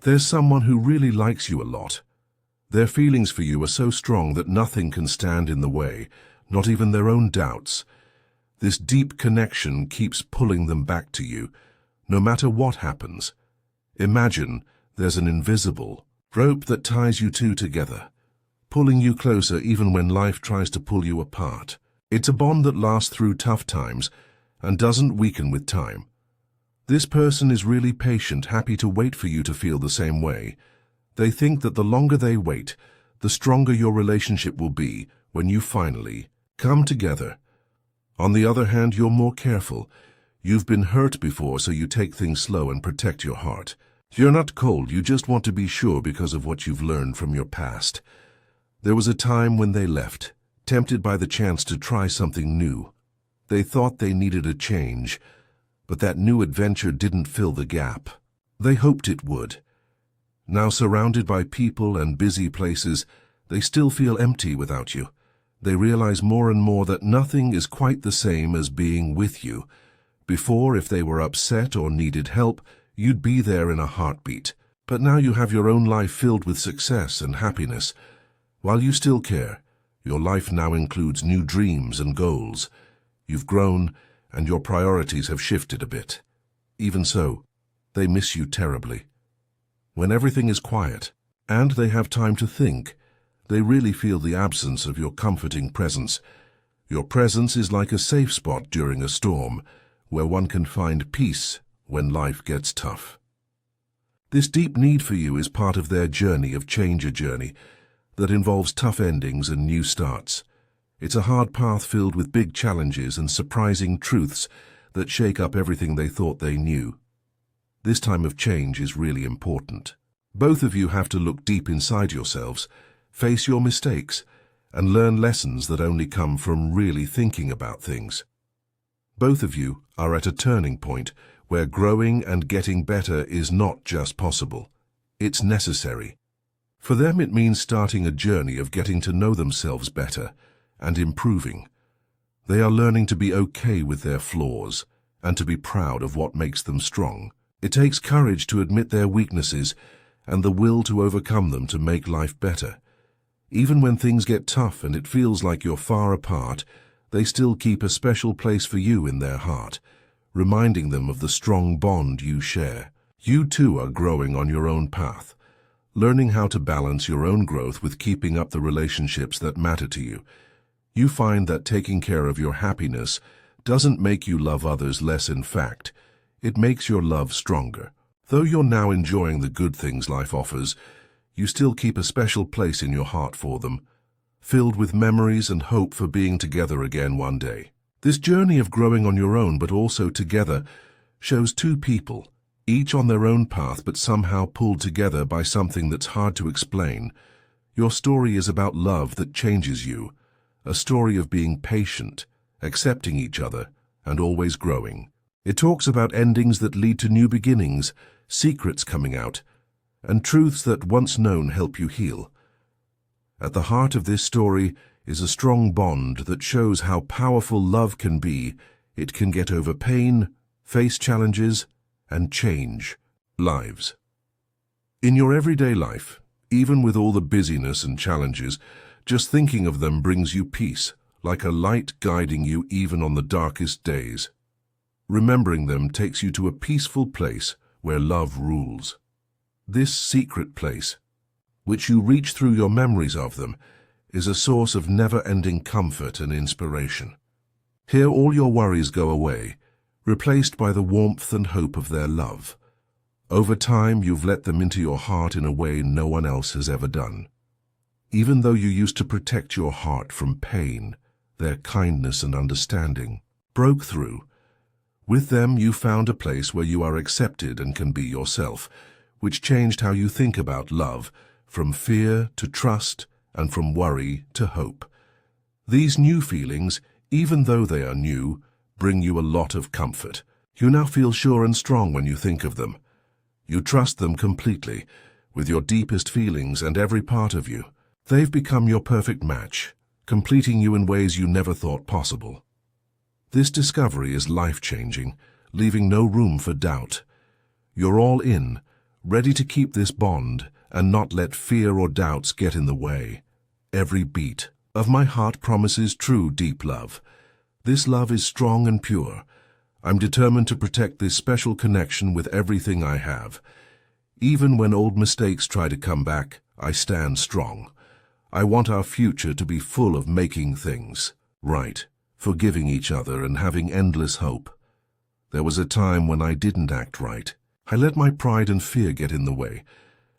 There's someone who really likes you a lot. Their feelings for you are so strong that nothing can stand in the way, not even their own doubts. This deep connection keeps pulling them back to you, no matter what happens. Imagine there's an invisible rope that ties you two together, pulling you closer even when life tries to pull you apart. It's a bond that lasts through tough times and doesn't weaken with time. This person is really patient, happy to wait for you to feel the same way. They think that the longer they wait, the stronger your relationship will be when you finally come together. On the other hand, you're more careful. You've been hurt before, so you take things slow and protect your heart. You're not cold, you just want to be sure because of what you've learned from your past. There was a time when they left, tempted by the chance to try something new. They thought they needed a change, but that new adventure didn't fill the gap. They hoped it would. Now surrounded by people and busy places, they still feel empty without you. They realize more and more that nothing is quite the same as being with you. Before, if they were upset or needed help, you'd be there in a heartbeat. But now you have your own life filled with success and happiness. While you still care, your life now includes new dreams and goals. You've grown, and your priorities have shifted a bit. Even so, they miss you terribly. When everything is quiet, and they have time to think, they really feel the absence of your comforting presence. Your presence is like a safe spot during a storm, where one can find peace when life gets tough. This deep need for you is part of their journey of change, a journey that involves tough endings and new starts. It's a hard path filled with big challenges and surprising truths that shake up everything they thought they knew. This time of change is really important. Both of you have to look deep inside yourselves, face your mistakes, and learn lessons that only come from really thinking about things. Both of you are at a turning point where growing and getting better is not just possible, it's necessary. For them, it means starting a journey of getting to know themselves better and improving. They are learning to be okay with their flaws and to be proud of what makes them strong. It takes courage to admit their weaknesses and the will to overcome them to make life better. Even when things get tough and it feels like you're far apart, they still keep a special place for you in their heart, reminding them of the strong bond you share. You too are growing on your own path, learning how to balance your own growth with keeping up the relationships that matter to you. You find that taking care of your happiness doesn't make you love others less. In fact, it makes your love stronger. Though you're now enjoying the good things life offers, you still keep a special place in your heart for them, filled with memories and hope for being together again one day. This journey of growing on your own but also together shows two people, each on their own path but somehow pulled together by something that's hard to explain. Your story is about love that changes you, a story of being patient, accepting each other, and always growing. It talks about endings that lead to new beginnings, secrets coming out, and truths that once known help you heal. At the heart of this story is a strong bond that shows how powerful love can be. It can get over pain, face challenges, and change lives. In your everyday life, even with all the busyness and challenges, just thinking of them brings you peace, like a light guiding you even on the darkest days. Remembering them takes you to a peaceful place where love rules. This secret place, which you reach through your memories of them, is a source of never-ending comfort and inspiration. Here all your worries go away, replaced by the warmth and hope of their love. Over time, you've let them into your heart in a way no one else has ever done. Even though you used to protect your heart from pain, their kindness and understanding broke through. With them, you found a place where you are accepted and can be yourself, which changed how you think about love, from fear to trust, and from worry to hope. These new feelings, even though they are new, bring you a lot of comfort. You now feel sure and strong when you think of them. You trust them completely, with your deepest feelings and every part of you. They've become your perfect match, completing you in ways you never thought possible. This discovery is life-changing, leaving no room for doubt. You're all in, ready to keep this bond and not let fear or doubts get in the way. Every beat of my heart promises true, deep love. This love is strong and pure. I'm determined to protect this special connection with everything I have. Even when old mistakes try to come back, I stand strong. I want our future to be full of making things right, forgiving each other and having endless hope. There was a time when I didn't act right. I let my pride and fear get in the way,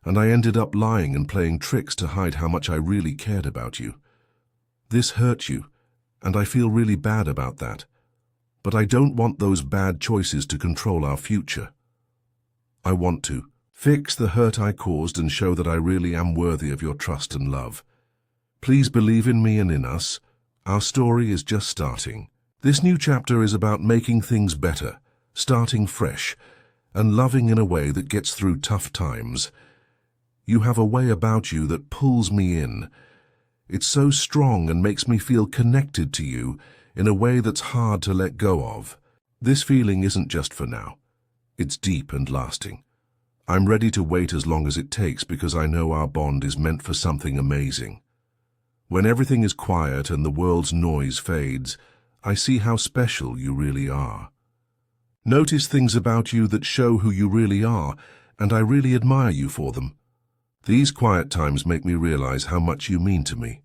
and I ended up lying and playing tricks to hide how much I really cared about you. This hurt you, and I feel really bad about that. But I don't want those bad choices to control our future. I want to fix the hurt I caused and show that I really am worthy of your trust and love. Please believe in me and in us. Our story is just starting. This new chapter is about making things better, starting fresh, and loving in a way that gets through tough times. You have a way about you that pulls me in. It's so strong and makes me feel connected to you in a way that's hard to let go of. This feeling isn't just for now. It's deep and lasting. I'm ready to wait as long as it takes because I know our bond is meant for something amazing. When everything is quiet and the world's noise fades, I see how special you really are. Notice things about you that show who you really are, and I really admire you for them. These quiet times make me realize how much you mean to me.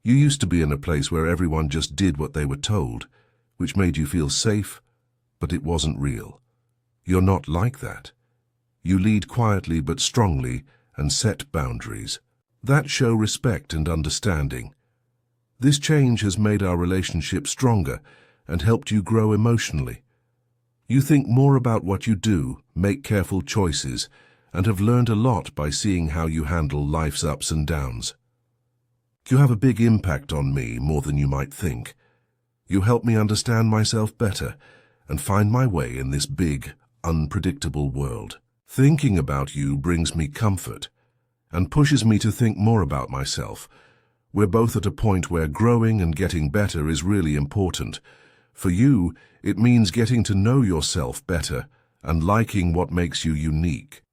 You used to be in a place where everyone just did what they were told, which made you feel safe, but it wasn't real. You're not like that. You lead quietly but strongly and set boundaries that show respect and understanding. This change has made our relationship stronger and helped you grow emotionally. You think more about what you do, make careful choices, and have learned a lot by seeing how you handle life's ups and downs. You have a big impact on me, more than you might think. You help me understand myself better and find my way in this big, unpredictable world. Thinking about you brings me comfort and pushes me to think more about myself. We're both at a point where growing and getting better is really important. For you, it means getting to know yourself better and liking what makes you unique.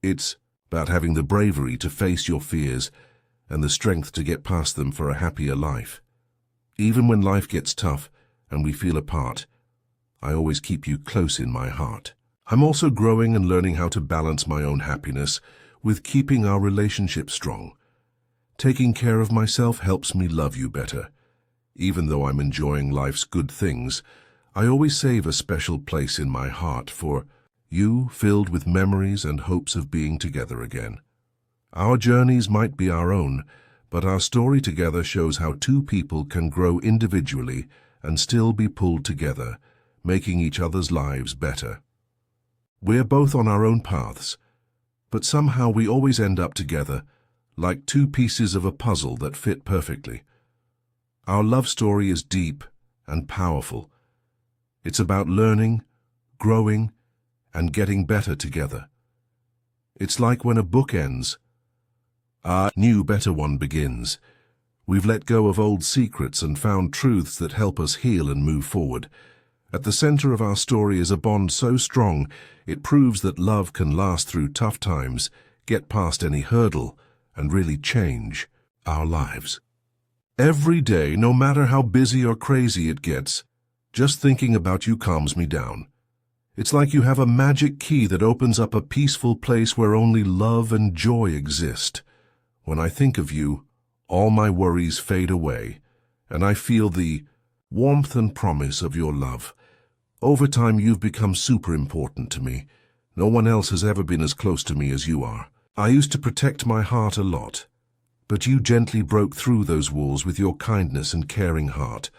It's about having the bravery to face your fears and the strength to get past them for a happier life. Even when life gets tough and we feel apart, I always keep you close in my heart. I'm also growing and learning how to balance my own happiness with keeping our relationship strong. Taking care of myself helps me love you better. Even though I'm enjoying life's good things, I always save a special place in my heart for you, filled with memories and hopes of being together again. Our journeys might be our own, but our story together shows how two people can grow individually and still be pulled together, making each other's lives better. We're both on our own paths, but somehow we always end up together, like two pieces of a puzzle that fit perfectly. Our love story is deep and powerful. It's about learning, growing, and getting better together. It's like when a book ends, a new, better one begins. We've let go of old secrets and found truths that help us heal and move forward. At the center of our story is a bond so strong, it proves that love can last through tough times, get past any hurdle, and really change our lives. Every day, no matter how busy or crazy it gets, just thinking about you calms me down. It's like you have a magic key that opens up a peaceful place where only love and joy exist. When I think of you, all my worries fade away, and I feel the warmth and promise of your love. Over time, you've become super important to me. No one else has ever been as close to me as you are. I used to protect my heart a lot, but you gently broke through those walls with your kindness and caring heart.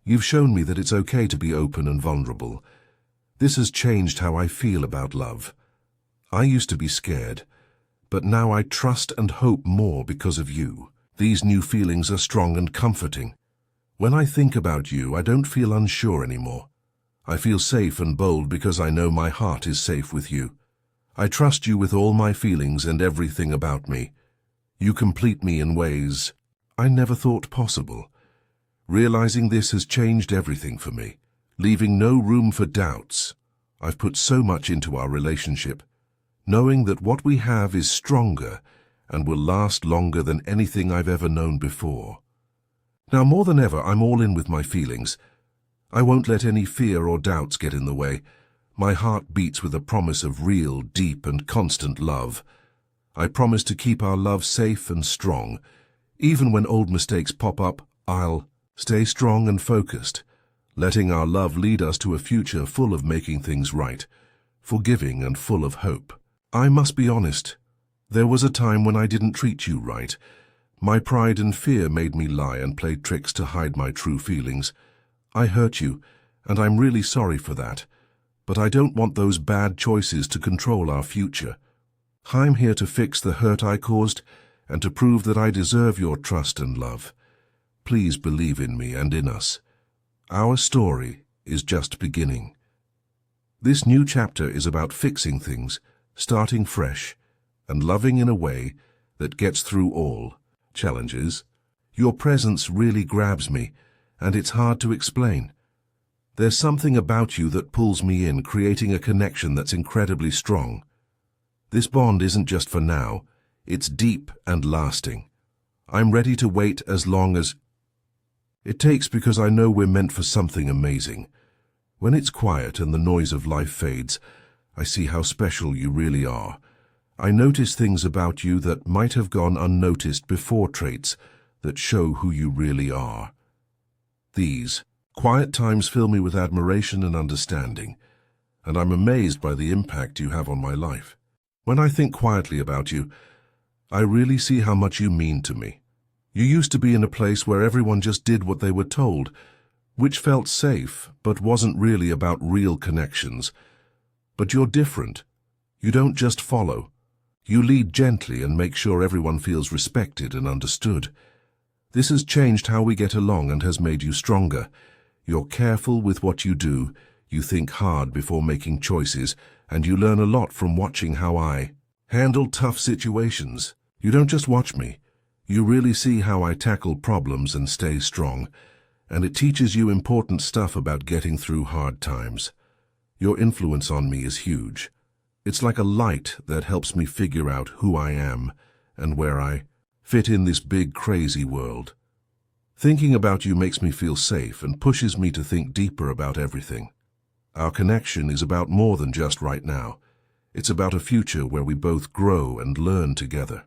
You've shown me that it's okay to be open and vulnerable. This has changed how I feel about love. I used to be scared, but now I trust and hope more because of you. These new feelings are strong and comforting. When I think about you, I don't feel unsure anymore. I feel safe and bold because I know my heart is safe with you. I trust you with all my feelings and everything about me. You complete me in ways I never thought possible. Realizing this has changed everything for me, leaving no room for doubts. I've put so much into our relationship. knowing that what we have is stronger and will last longer than anything I've ever known before. Now, more than ever, I'm all in with my feelings. I won't let any fear or doubts get in the way. My heart beats with a promise of real, deep, and constant love. I promise to keep our love safe and strong. Even when old mistakes pop up, I'll stay strong and focused, letting our love lead us to a future full of making things right, forgiving and full of hope. I must be honest. There was a time when I didn't treat you right. My pride and fear made me lie and play tricks to hide my true feelings. I hurt you, and I'm really sorry for that. But I don't want those bad choices to control our future. I'm here to fix the hurt I caused and to prove that I deserve your trust and love. Please believe in me and in us. Our story is just beginning. This new chapter is about fixing things, starting fresh, and loving in a way that gets through all challenges. Your presence really grabs me, and it's hard to explain. There's something about you that pulls me in, creating a connection that's incredibly strong. This bond isn't just for now, it's deep and lasting. I'm ready to wait as long as it takes because I know we're meant for something amazing. When it's quiet and the noise of life fades, I see how special you really are. I notice things about you that might have gone unnoticed before, traits that show who you really are. These quiet times fill me with admiration and understanding, and I'm amazed by the impact you have on my life. When I think quietly about you, I really see how much you mean to me. You used to be in a place where everyone just did what they were told, which felt safe but wasn't really about real connections. But you're different. You don't just follow. You lead gently and make sure everyone feels respected and understood. This has changed how we get along and has made you stronger. You're careful with what you do, you think hard before making choices, and you learn a lot from watching how I handle tough situations. You don't just watch me. You really see how I tackle problems and stay strong, and it teaches you important stuff about getting through hard times. Your influence on me is huge. It's like a light that helps me figure out who I am and where I fit in this big, crazy world. Thinking about you makes me feel safe and pushes me to think deeper about everything. Our connection is about more than just right now. It's about a future where we both grow and learn together.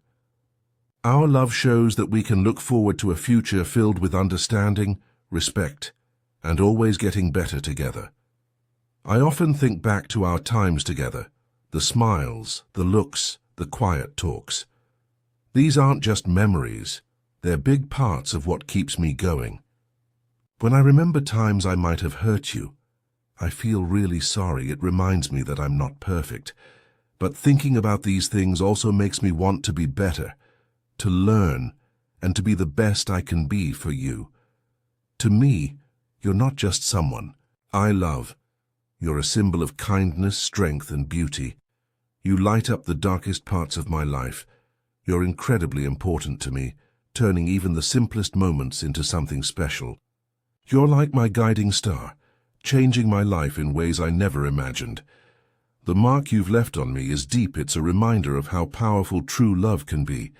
Our love shows that we can look forward to a future filled with understanding, respect, and always getting better together. I often think back to our times together, the smiles, the looks, the quiet talks. These aren't just memories, they're big parts of what keeps me going. When I remember times I might have hurt you, I feel really sorry. It reminds me that I'm not perfect. But thinking about these things also makes me want to be better, to learn, and to be the best I can be for you. To me, you're not just someone I love. You're a symbol of kindness, strength, and beauty. You light up the darkest parts of my life. You're incredibly important to me, turning even the simplest moments into something special. You're like my guiding star, changing my life in ways I never imagined. The mark you've left on me is deep. It's a reminder of how powerful true love can be.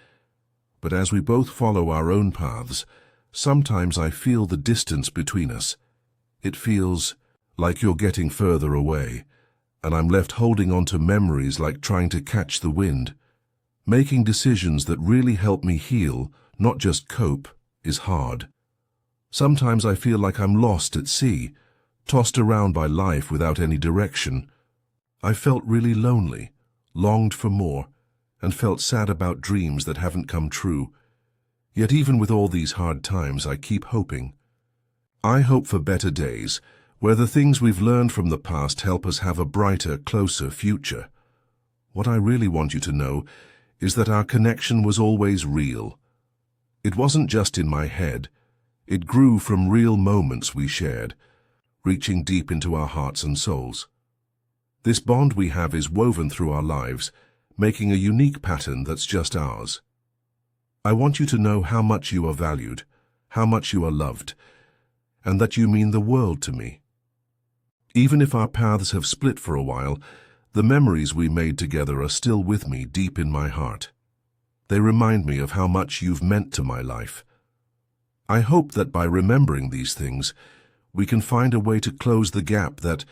But as we both follow our own paths, sometimes I feel the distance between us. It feels like you're getting further away, and I'm left holding on to memories like trying to catch the wind. Making decisions that really help me heal, not just cope, is hard. Sometimes I feel like I'm lost at sea, tossed around by life without any direction. I felt really lonely, longed for more, and felt sad about dreams that haven't come true. Yet even with all these hard times, I keep hoping. I hope for better days, where the things we've learned from the past help us have a brighter, closer future. What I really want you to know is that our connection was always real. It wasn't just in my head. It grew from real moments we shared, reaching deep into our hearts and souls. This bond we have is woven through our lives, making a unique pattern that's just ours. I want you to know how much you are valued, how much you are loved, and that you mean the world to me. Even if our paths have split for a while, The memories we made together are still with me deep in my heart. They remind me of how much you've meant to my life. I hope that by remembering these things, we can find a way to close the gap that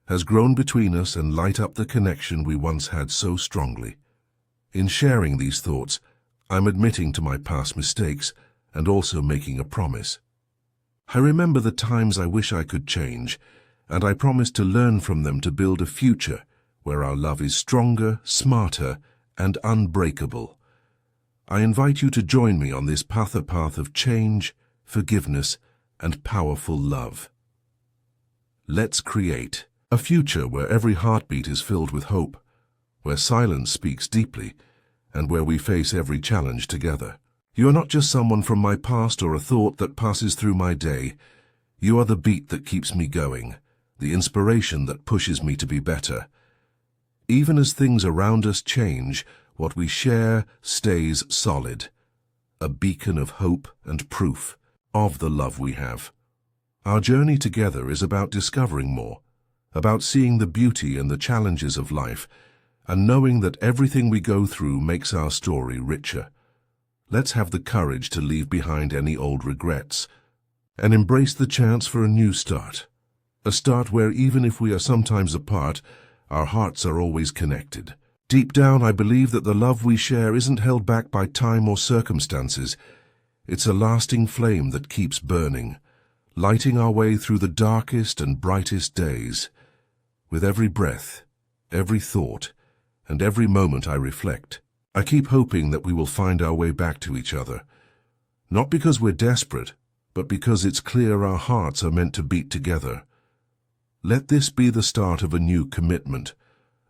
has grown between us and light up the connection we once had so strongly. In sharing these thoughts, I'm admitting to my past mistakes and also making a promise. I remember the times I wish I could change, and I promise to learn from them to build a future where our love is stronger, smarter, and unbreakable. I invite you to join me on this path of change, forgiveness, and powerful love. Let's create a future where every heartbeat is filled with hope, where silence speaks deeply, and where we face every challenge together. You are not just someone from my past or a thought that passes through my day. You are the beat that keeps me going, the inspiration that pushes me to be better. Even as things around us change, what we share stays solid, a beacon of hope and proof of the love we have. Our journey together is about discovering more, about seeing the beauty and the challenges of life, and knowing that everything we go through makes our story richer. Let's have the courage to leave behind any old regrets and embrace the chance for a new start. A start where even if we are sometimes apart, our hearts are always connected. Deep down, I believe that the love we share isn't held back by time or circumstances. It's a lasting flame that keeps burning, lighting our way through the darkest and brightest days. With every breath, every thought, and every moment I reflect, I keep hoping that we will find our way back to each other. Not because we're desperate, but because it's clear our hearts are meant to beat together. Let this be the start of a new commitment,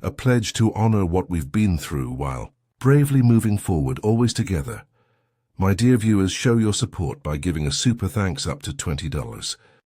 a pledge to honor what we've been through while bravely moving forward, always together. My dear viewers, show your support by giving a super thanks up to $20.